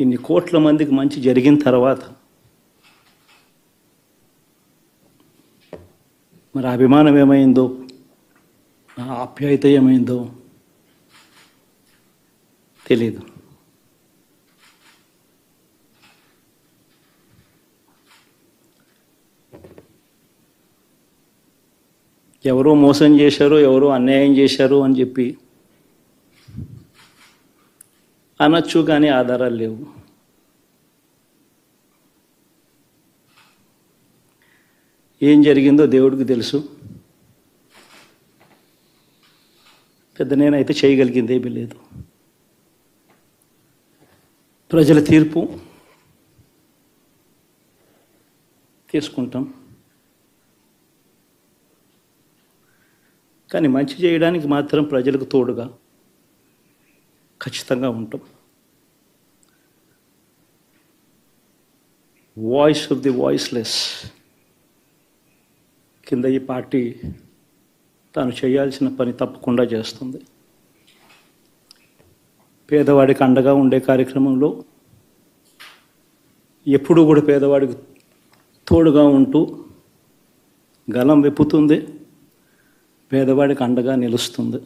ఇన్ని కోట్ల మందికి మంచి జరిగిన తర్వాత మరి అభిమానం ఏమైందో, ఆప్యాయత ఏమైందో తెలీదు. ఎవరో మోసం చేశారో, ఎవరో అన్యాయం చేశారో అని చెప్పి అనొచ్చు, కానీ ఆధారాలు లేవు. ఏం జరిగిందో దేవుడికి తెలుసు. పెద్ద నేనైతే చేయగలిగింది ఏమీ లేదు. ప్రజల తీర్పు తీసుకుంటాం, కానీ మంచి చేయడానికి మాత్రం ప్రజలకు తోడుగా ఖచ్చితంగా ఉంటాం. వాయిస్ ఆఫ్ ది వాయిస్లెస్ కింద ఈ పార్టీ తాను చేయాల్సిన పని తప్పకుండా చేస్తుంది. పేదవాడికి అండగా ఉండే కార్యక్రమంలో ఎప్పుడూ కూడా పేదవాడికి తోడుగా ఉంటూ గలం విప్పుతుంది, పేదవాడికి అండగా నిలుస్తుంది.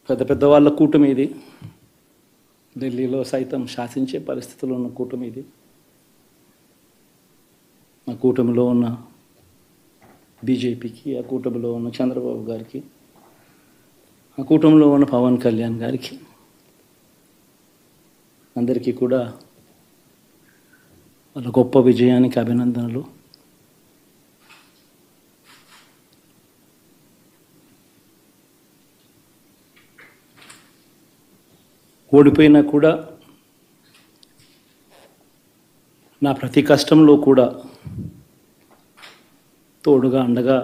పెద్ద పెద్ద వాళ్ళ కూటమి ఇది, ఢిల్లీలో సైతం శాసించే పరిస్థితుల్లో ఉన్న కూటమి ఇది. ఆ కూటమిలో ఉన్న బీజేపీకి, ఆ కూటమిలో ఉన్న చంద్రబాబు గారికి, ఆ కూటమిలో ఉన్న పవన్ కళ్యాణ్ గారికి అందరికీ కూడా వాళ్ళ గొప్ప విజయానికి అభినందనలు. ఓడిపోయినా కూడా నా ప్రతి కష్టంలో కూడా తోడుగా అండగా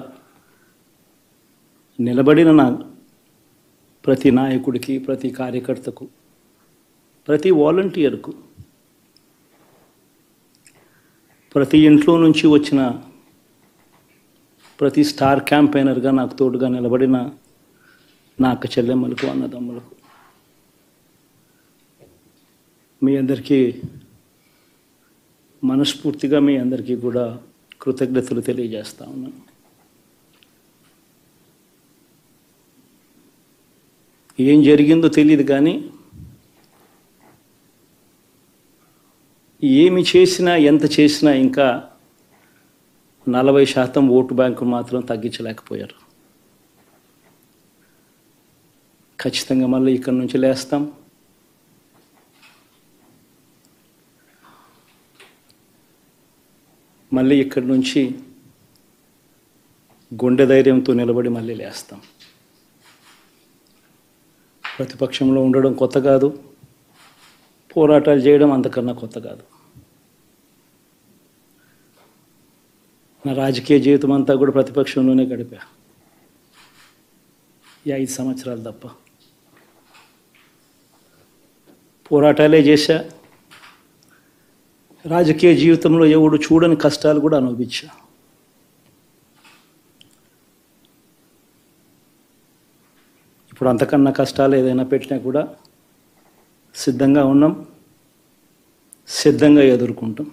నిలబడిన నా ప్రతి నాయకుడికి, ప్రతి కార్యకర్తకు, ప్రతి వాలంటీర్కు, ప్రతి ఇంట్లో నుంచి వచ్చిన ప్రతి స్టార్ క్యాంపెయినర్గా నాకు తోడుగా నిలబడిన నా అక్క చెల్లెమ్మలకు, అన్నదమ్ములకు, మీ అందరికీ మనస్ఫూర్తిగా మీ అందరికీ కూడా కృతజ్ఞతలు తెలియజేస్తా ఉన్నాను. ఏం జరిగిందో తెలియదు, కానీ ఏమి చేసినా, ఎంత చేసినా ఇంకా 40% ఓటు బ్యాంకు మాత్రం తగ్గించలేకపోయారు. ఖచ్చితంగా మళ్ళీ ఇక్కడి నుంచి లేస్తాం. మళ్ళీ ఇక్కడి నుంచి గుండె ధైర్యంతో నిలబడి మళ్ళీ లేస్తాం. ప్రతిపక్షంలో ఉండడం కొత్త కాదు, పోరాటాలు చేయడం అంతకన్నా కొత్త కాదు. నా రాజకీయ జీవితం అంతా కూడా ప్రతిపక్షంలోనే గడిపా, ఈ 5 సంవత్సరాలు తప్ప. పోరాటాలే చేశా. రాజకీయ జీవితంలో ఎవడు చూడని కష్టాలు కూడా అనుభవించా. ఇప్పుడు అంతకన్నా కష్టాలు ఏదైనా పెట్టినా కూడా సిద్ధంగా ఉన్నాం, సిద్ధంగా ఎదుర్కొంటాం.